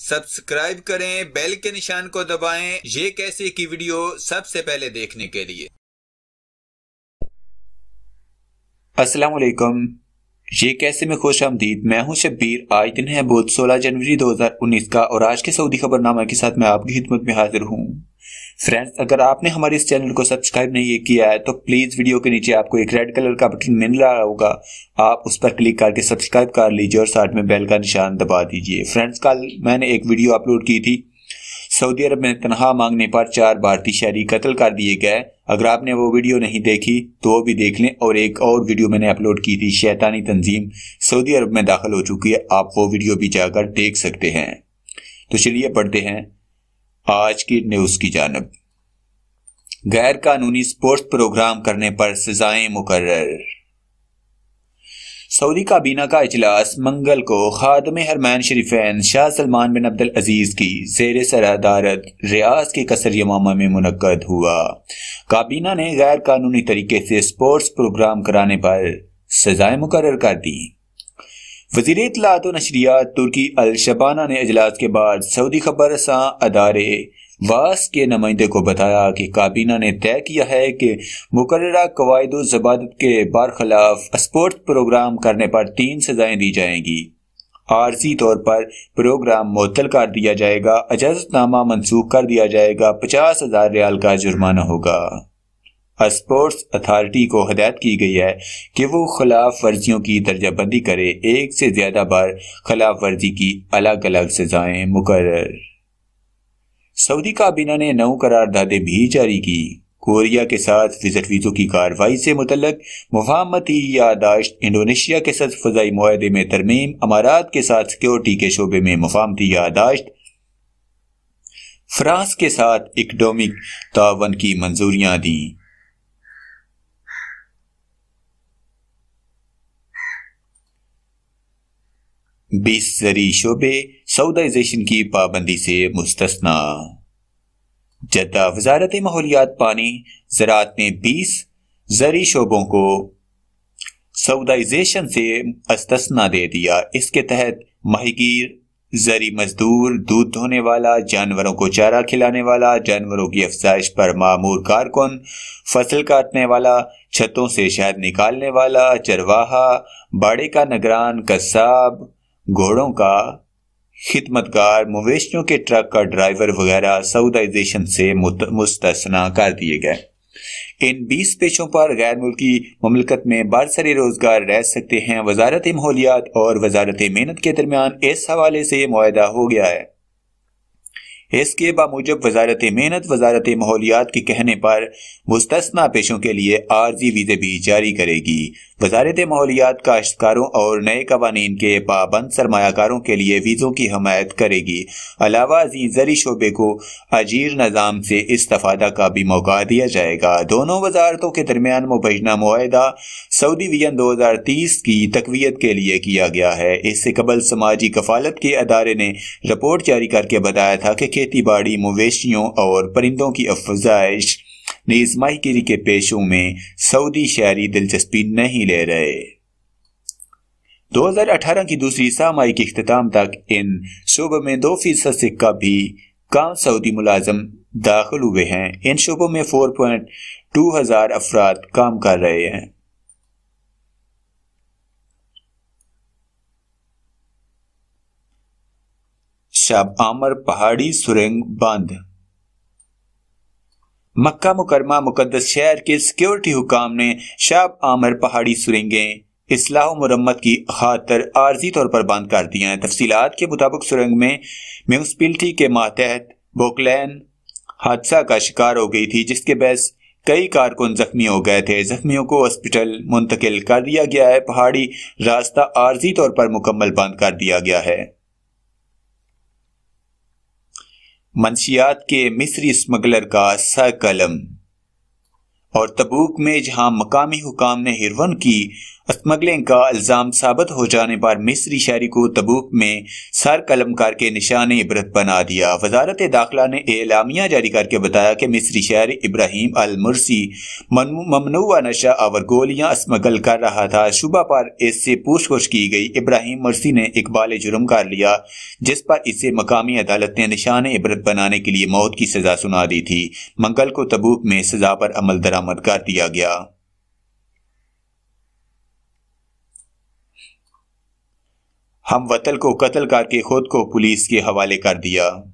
Subscribe करें, bell के निशान को दबाएं ये कैसे की वीडियो सबसे पहले देखने के लिए। अस्सलाम वालेकुम, ये कैसे में खुश आमदीद। मैं हूं शब्बीर। आज दिन है बुध 16 जनवरी 2019 का और आज के सऊदी खबरनामा के साथ मैं आपकी खिदमत में हाजिर हूं। फ्रेंड्स, अगर आपने हमारे इस चैनल को सब्सक्राइब नहीं किया है तो प्लीज वीडियो के नीचे आपको एक रेड कलर का बटन मिल रहा होगा, आप उस पर क्लिक करके सब्सक्राइब कर लीजिए और साथ में बेल का निशान दबा दीजिए। फ्रेंड्स, कल मैंने एक वीडियो अपलोड की थी, सऊदी अरब में तनख्वाह मांगने पर 4 भारतीय शहरी कत्ल कर दिए गए। अगर आपने वो वीडियो नहीं देखी तो वो भी देख लें। और एक और वीडियो मैंने अपलोड की थी, शैतानी तंजीम सऊदी अरब में दाखिल हो चुकी है, आप वो वीडियो भी जाकर देख सकते हैं। तो चलिए पढ़ते हैं आज की न्यूज की जानिब। गैर कानूनी स्पोर्ट्स प्रोग्राम करने पर सजाएं मुकर्रर। सऊदी काबीना का इजलास मंगल को खादम हरमैन शरीफैन शाह सलमान बिन अब्दुल अजीज की ज़ेर सदारत रियाज के कसर यमामा में मुनक्कद हुआ। काबीना ने गैर कानूनी तरीके से स्पोर्ट्स प्रोग्राम कराने पर सजाएं मुकर्रर कर दी। वज़ीर इत्तलात व नशरियात तुर्की अल शबाना ने इजलास के बाद सऊदी खबरसां अदारे वास के नुमाइंदे को बताया कि काबीना ने तय किया है कि मुकर्ररा कवायद व ज़बात के बरखिलाफ स्पोर्ट्स प्रोग्राम करने पर 3 सजाएं दी जाएंगी। आर्जी तौर पर प्रोग्राम मुअत्तल कर दिया जाएगा, इजाज़तनामा मनसूख कर दिया जाएगा, 50,000 रियाल का जुर्माना होगा। स्पोर्ट्स अथॉरिटी को हिदायत की गई है कि वो खिलाफ वर्जियों की दर्जाबंदी करे। एक से ज्यादा बार खिलाफ वर्जी की अलग अलग सजाएं मुकर्रर। सऊदी काबीना ने 9 करारदादें भी जारी की। कोरिया के साथ विजिट वीजों की कार्रवाई से मुतल्लक मुफाहमती याददाश्त, इंडोनेशिया के साथ फ़ज़ाई मुआहदे में तरमीम, अमारात के साथ सिक्योरिटी के शोबे में मुफाहमती याददाश्त, फ्रांस के साथ इकनॉमिक तावन की मंजूरियां दी। बीस ज़री शोबे सऊदाइजेशन की पाबंदी से मुस्तस्ना। जद्दा वजारत माहौलियात पानी ज़राअत ने 20 ज़री शोबों को सऊदाइजेशन से मुस्तस्ना दे दिया। इसके तहत माहीगीर, ज़री मजदूर, दूध धोने वाला, जानवरों को चारा खिलाने वाला, जानवरों की अफजाइश पर मामूर कारकुन, फसल काटने वाला, छतों से शहद निकालने वाला, चरवाहा, बाड़े का निगरान, कसाब, घोड़ों का खिदमतगार, मवेशियों के ट्रक का ड्राइवर वगैरह सऊदाइजेशन से मुस्तस्ना कर दिए गए। इन 20 पेशों पर गैर मुल्की मुमलकत में बरसरे रोजगार रह सकते हैं। वजारत माहौलियात और वजारत मेहनत के दरमियान इस हवाले से मुआहदा हो गया है। इसके बामुजब वजारत मेहनत वजारत माहौलियात के कहने पर मुस्तस्ना पेशों के लिए आर्जी वीज़े भी जारी करेगी। वजारत माहौलियात काश्तकारों और नए कवानीन के पाबंद सरमायाकारों के लिए वीज़ों की हमायत करेगी। अलावा ज़री शोबे को अजीर निज़ाम से इस्तेफादा का भी मौका दिया जाएगा। दोनों वजारतों के दरमियान मुबैना मुआहदा सऊदी विजन 2030 की तकवीयत के लिए किया गया है। इससे कबल समाजी कफालत के अदारे ने रिपोर्ट जारी करके बताया था कि खेती बाड़ी, मवेशियों और परिंदों की अफजाइश नीज माहीगीरी के पेशों में सऊदी शहरी दिलचस्पी नहीं ले रहे। 2018 की दूसरी सामाई के इख्तिताम तक इन शोबों में 2% से भी कम सऊदी मुलाजम दाखिल हुए हैं। इन शोबों में 4.2 हजार अफराद काम कर रहे हैं। शब आमर पहाड़ी सुरंग बंद। मक्का मुकरमा मुकद्दस शहर के सिक्योरिटी हुकाम ने शब आमर पहाड़ी सुरंगें इस्लाह मुरम्मत की खातर आर्जी तौर पर बंद कर दिया है। तफसीलात के मुताबिक सुरंग में म्यूनसिपलिटी के मातहत बोकलैन हादसा का शिकार हो गई थी, जिसके बहस कई कारकुन जख्मी हो गए थे। जख्मियों को हॉस्पिटल मुंतकिल कर दिया गया है। पहाड़ी रास्ता आर्जी तौर पर मुकम्मल बंद कर दिया गया है। मंशियात के मिस्री स्मगलर का सरकलम। और तबूक में जहां मकामी हुकाम ने हिरवन की स्मगलिंग का इल्जाम साबित हो जाने पर मिस्री शहरी को तबूक में सर कलम करके निशाने इबरत बना दिया। वजारत दाखिला ने एलामिया जारी करके बताया कि मिस्री शहरी इब्राहिम अल मुर्सी ममनुआ नशा और गोलियां स्मगल कर रहा था। शुबा पर इससे पूछताछ की गई। इब्राहिम मुर्सी ने इकबाल जुर्म कर लिया, जिस पर इसे मकामी अदालत ने निशाने इबरत बनाने के लिए मौत की सजा सुना दी थी। मंगल को तबूक में सजा पर अमल दरामद कर दिया गया। हम वतन को कत्ल करके खुद को पुलिस के हवाले कर दिया।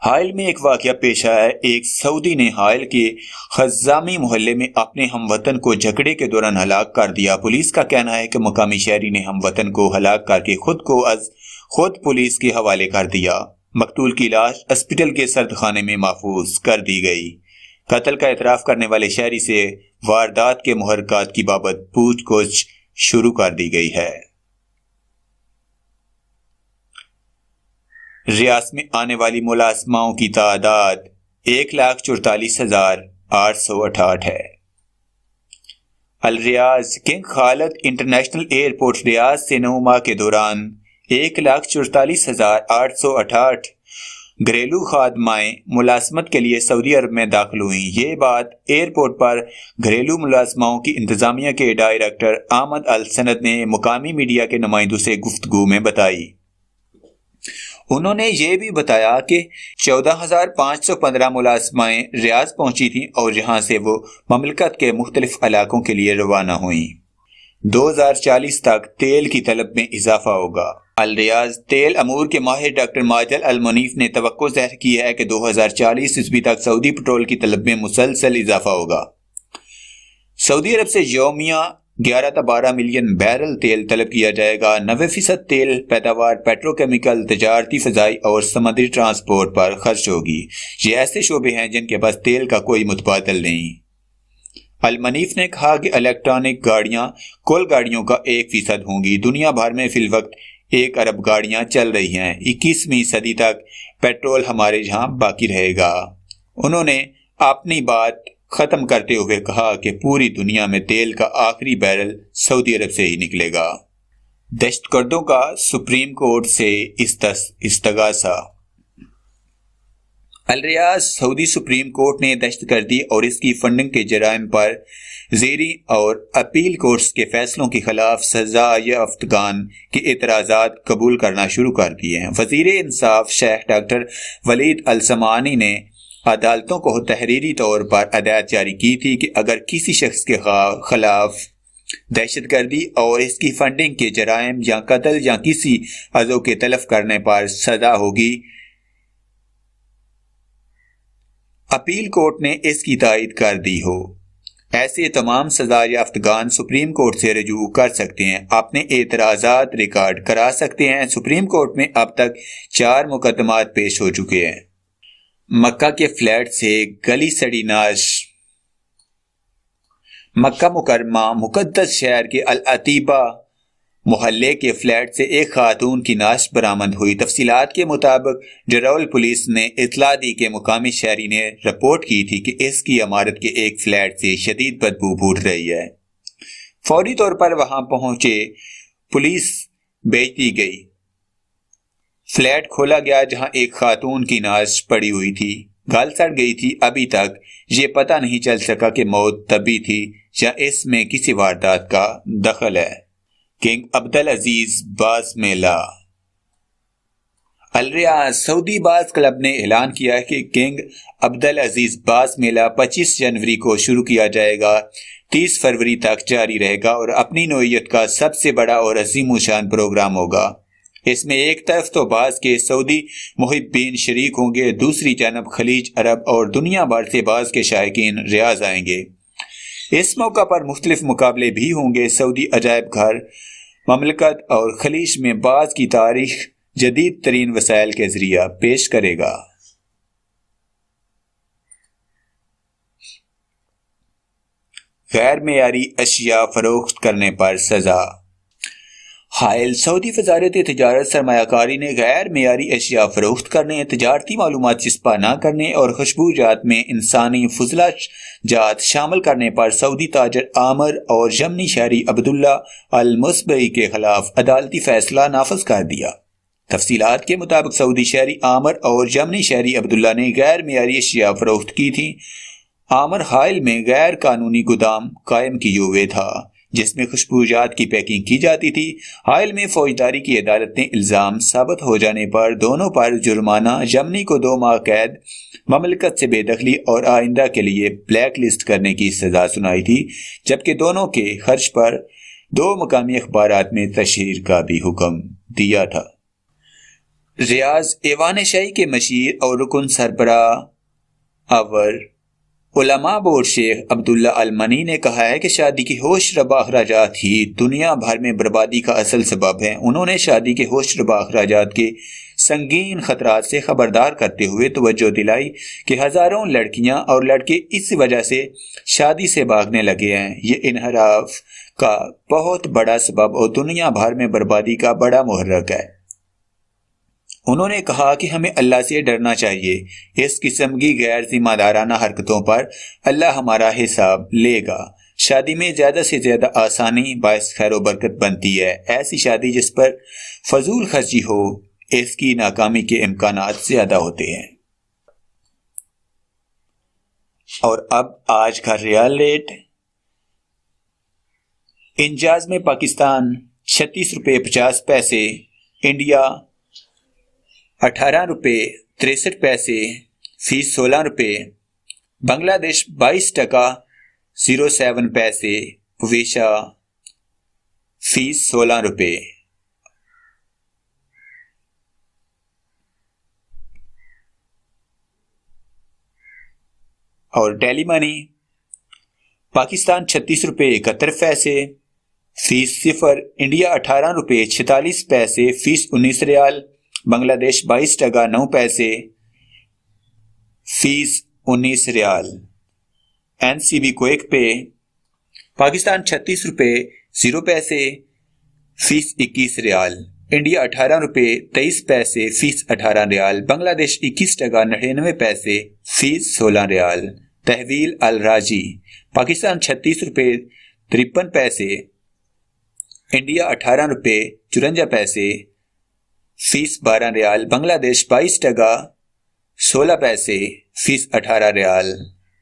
हाइल में एक वाकया पेश आया है। एक सऊदी ने हाइल के खजामी मोहल्ले में अपने हमवतन को झगड़े के दौरान हलाक कर दिया। पुलिस का कहना है कि मुकामी शहरी ने हमवतन को हलाक करके खुद पुलिस के हवाले कर दिया। मकतूल की लाश हॉस्पिटल के सर्दखाने में महफूज कर दी गई। कत्ल का एतराफ करने वाले शहरी से वारदात के मुहर्रकात की बाबत पूछताछ शुरू कर दी गई है। रियासत में आने वाली मुलाजमाओं की तादाद 1,44,868 है। अल रियाज किंग खालिद इंटरनेशनल एयरपोर्ट रियाज से 9 माह के दौरान 1,44,868 घरेलू खादमाएं मुलाजमत के लिए सऊदी अरब में दाखिल हुई। ये बात एयरपोर्ट पर घरेलू मुलाजमाओं की इंतजामिया के डायरेक्टर आमद अल सनद ने मुकामी मीडिया के नुमाइंदों से गुफ्तगू में बताई। उन्होंने ये भी बताया कि 14,515 मुलाजमाएं रियाज पहुंची थीं और जहां से वो ममलकत के मुख्तलिफ इलाकों के लिए रवाना हुई। 2040 तक तेल की तलब में इजाफा होगा। अल रियाज तेल अमूर के माहिर डॉक्टर माजल अल मुनीफ ने तवक्को ज़ाहिर की है कि 2040 ईस्वी तक सऊदी पेट्रोल की तलब में मुसलसल इजाफा होगा। सऊदी अरब से यौमिया 11 से 12 मिलियन बैरल तेल तलब किया जाएगा। 90% तेल पैदावार पेट्रोकेमिकल, तजारती, फ़ज़ाई और समुद्री ट्रांसपोर्ट पर खर्च होगी। ये ऐसे शोबे हैं जिनके पास तेल का कोई मुतबादल नहीं। अल मनीफ ने कहा कि इलेक्ट्रॉनिक गाड़ियां कुल गाड़ियों का 1% होंगी। दुनिया भर में फिल वक्त 1 अरब गाड़ियां चल रही हैं। 21वीं सदी तक पेट्रोल हमारे यहाँ बाकी रहेगा। उन्होंने अपनी बात खत्म करते हुए कहा कि पूरी दुनिया में तेल का आखिरी बैरल सऊदी अरब से ही निकलेगा। दहशतगर्दों का सुप्रीम कोर्ट से इस्तगासा। अल रियाज सऊदी सुप्रीम कोर्ट ने दहशतगर्दी और इसकी फंडिंग के जराइम पर ज़ेरी और अपील कोर्ट्स के फैसलों के खिलाफ सज़ा-याफ्तगान के एतराज़ात कबूल करना शुरू कर दिए हैं। वज़ीर इंसाफ शेख डॉक्टर वलीद अल समानी ने अदालतों को तहरीरी तौर पर हिदायत जारी की थी कि अगर किसी शख्स के खिलाफ दहशतगर्दी और इसकी फंडिंग के जराइम या कत्ल या किसी अज़ो के तलफ करने पर सजा होगी, अपील कोर्ट ने इसकी तायद कर दी हो, ऐसे तमाम सजा याफ्तगान सुप्रीम कोर्ट से रजू कर सकते हैं, अपने एतराज़ात रिकॉर्ड करा सकते हैं। सुप्रीम कोर्ट में अब तक 4 मुकदमात पेश हो चुके हैं। मक्का के फ्लैट से गली सड़ी नाश। मक्का मुकरमा मुकद्दस शहर के अल अतीबा मोहल्ले के फ्लैट से एक खातून की नाश बरामद हुई। तफसीलात के मुताबिक डरोल पुलिस ने इतला दी कि मुकामी शहरी ने रिपोर्ट की थी कि इसकी इमारत के एक फ्लैट से शदीद बदबू फूट रही है। फौरी तौर पर वहां पहुंचे पुलिस भेज दी गई। फ्लैट खोला गया जहां एक खातून की नाश पड़ी हुई थी, गल सड़ गई थी। अभी तक ये पता नहीं चल सका कि मौत तभी थी या इसमें किसी वारदात का दखल है। किंग अब्दुल अजीज बाज मेला। अल रियाज सऊदी बाज क्लब ने ऐलान किया है कि किंग अब्दुल अजीज बाज मेला 25 जनवरी को शुरू किया जाएगा, 30 फरवरी तक जारी रहेगा और अपनी नौइयत का सबसे बड़ा और अजीमुशान प्रोग्राम होगा। इसमें एक तरफ तो बाज के सऊदी मुहिब्बीन शरीक होंगे, दूसरी जानब खलीज अरब और दुनिया भर से बाज के शायकीन रियाज आएंगे। इस मौका पर मुख्तलिफ मुकाबले भी होंगे। सऊदी अजायब घर ममलकत और खलीज में बाज की तारीख जदीद तरीन वसाइल के जरिए पेश करेगा। गैर मेयारी अशिया फरोख्त करने पर सजा। हायल सऊदी वजारत तिजारत सरमायाकारी ने गैर मेयारी अशिया फरोख्त करने, तजारती मालूमात चिस्पा न करने और खुशबूजात में इंसानी फुजला जात शामिल करने पर सऊदी ताजर आमर और यमनी शहरी अब्दुल्ला अल मुस्बई के खिलाफ अदालती फैसला नाफज कर दिया। तफसीलात के मुताबिक सऊदी शहरी आमर और यमनी शहरी अब्दुल्ला ने गैर मेयारी अशिया फरोख्त की थी। आमर हायल में गैर कानूनी गोदाम कायम किए हुए था जिसमें खुशबूजात की पैकिंग की जाती थी। हायल में फौजदारी की अदालत ने इल्जाम साबित हो जाने पर दोनों पर जुर्माना, यमनी को 2 माह कैद, ममलकत से बेदखली और आइंदा के लिए ब्लैक लिस्ट करने की सजा सुनाई थी, जबकि दोनों के खर्च पर 2 मकामी अखबारात में तशहीर का भी हुक्म दिया था। रियाज ऐवान शाही के मशीर और रुकन सरबराह अवर उलमा बोर्ड शेख अब्दुल्ला अल मनी ने कहा है कि शादी के होश रबा अखराजात ही दुनिया भर में बर्बादी का असल सबब है। उन्होंने शादी के होश रबा अखराजात के संगीन खतरात से खबरदार करते हुए तवज्जो दिलाई कि हजारों लड़कियां और लड़के इस वजह से शादी से भागने लगे हैं। ये इनहराफ का बहुत बड़ा सबब और दुनिया भर में बर्बादी का बड़ा मुहर्रक है। उन्होंने कहा कि हमें अल्लाह से डरना चाहिए। इस किस्म की गैर जिम्मेदाराना हरकतों पर अल्लाह हमारा हिसाब लेगा। शादी में ज्यादा से ज्यादा आसानी बायस खैर व बरकत बनती है। ऐसी शादी जिस पर फजूल खर्ची हो, इसकी नाकामी के इम्कानात ज्यादा होते हैं। और अब आज का रियल रेट। इंजाज में पाकिस्तान 36 रुपये 50 पैसे, इंडिया 18 रुपये 63 पैसे, फीस 16 रुपये, बांग्लादेश 22 टका 07 पैसे, वेशा फीस 16 रुपये। और डेली मनी पाकिस्तान 36 रुपये 71 पैसे, फीस 0, इंडिया 18 रुपये 46 पैसे, फीस 19 रियाल, बांग्लादेश 22 टका 9 पैसे, फीस 19 रियाल। एनसीबी क्विक पे पाकिस्तान 36 रुपये 0 पैसे, फीस 21 रियाल, इंडिया 18 रुपये 23 पैसे, फीस 18 रियाल, बांग्लादेश 21 टका 99 पैसे, फीस 16 रियाल। तहवील अल राजी पाकिस्तान 36 रुपये 53 पैसे, इंडिया 18 रुपये 54 पैसे, फीस 12 रियाल, बांग्लादेश 22 टका 16 पैसे, फीस 18 रियाल।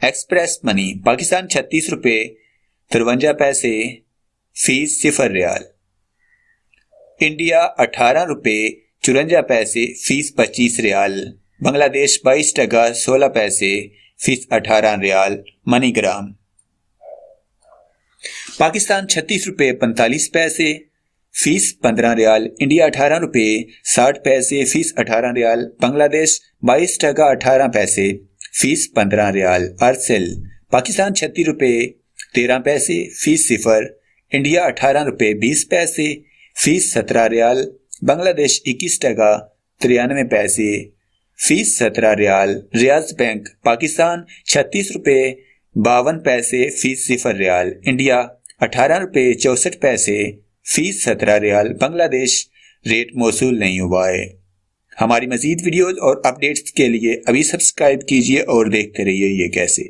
एक्सप्रेस मनी पाकिस्तान 36 रुपये 53 पैसे, फीस 0 रियाल, इंडिया 18 रुपये 54 पैसे, फीस 25 रियाल, बांग्लादेश 22 टका 16 पैसे, फीस 18 रियाल। मनीग्राम पाकिस्तान 36 रुपये 45 पैसे, फीस 15 रियाल, इंडिया 18 रुपये 60 पैसे, फीस 18 रियाल, बांग्लादेश 22 टका 18 पैसे, फीस 15 रियाल। अर्सेल पाकिस्तान 36 रुपये 13 पैसे, फीस 0, इंडिया 18 रुपये 20 पैसे, फीस 17 रियाल, बांग्लादेश 21 टका 93 पैसे, फीस 17 रियाल। रियाज बैंक पाकिस्तान 36 रुपये 52 पैसे, फीस 0 रियाल, इंडिया 18 रुपये 64 पैसे, फीस 17 रियाल, बांग्लादेश रेट मौसूल नहीं हुआ है। हमारी मजीद वीडियोज और अपडेट्स के लिए अभी सब्सक्राइब कीजिए और देखते रहिए ये कैसे।